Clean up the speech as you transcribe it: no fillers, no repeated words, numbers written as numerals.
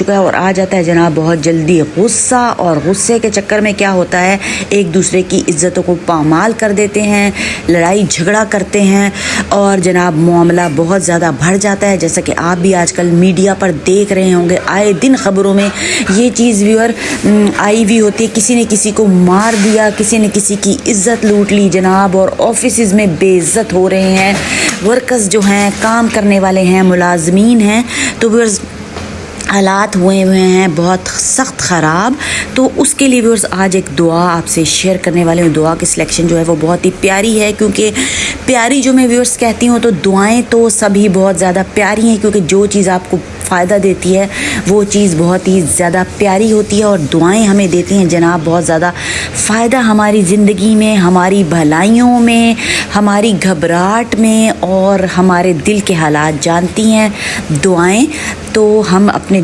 चुका है और आ जाता है जनाब बहुत जल्दी गुस्सा, और गुस्से के चक्कर में क्या होता है, एक दूसरे की इज्जतों को पामाल कर देते हैं, लड़ाई झगड़ा करते हैं और जनाब मामला बहुत ज़्यादा बढ़ जाता है। जैसा कि आप भी आजकल मीडिया पर देख रहे होंगे, आए दिन खबरों में ये चीज़ व्यूअर आई हुई होती है, किसी ने किसी को मार दिया, किसी ने किसी की इज्जत लूट ली जनाब, और ऑफिस में बेइज्जत हो रहे हैं वर्कर्स जो हैं, काम करने वाले हैं, मुलाजमीन हैं, तो व्यूअर्स हालात हुए हैं बहुत सख्त ख़राब। तो उसके लिए व्यूअर्स आज एक दुआ आपसे शेयर करने वाले हूँ। दुआ की सिलेक्शन जो है वो बहुत ही प्यारी है, क्योंकि प्यारी जो मैं व्यूअर्स कहती हूँ, तो दुआएं तो सभी बहुत ज़्यादा प्यारी हैं, क्योंकि जो चीज़ आपको फ़ायदा देती है वो चीज़ बहुत ही ज़्यादा प्यारी होती है, और दुआएं हमें देती हैं जनाब बहुत ज़्यादा फ़ायदा हमारी ज़िंदगी में, हमारी भलाइयों में, हमारी घबराहट में, और हमारे दिल के हालात जानती हैं दुआएं। तो हम अपने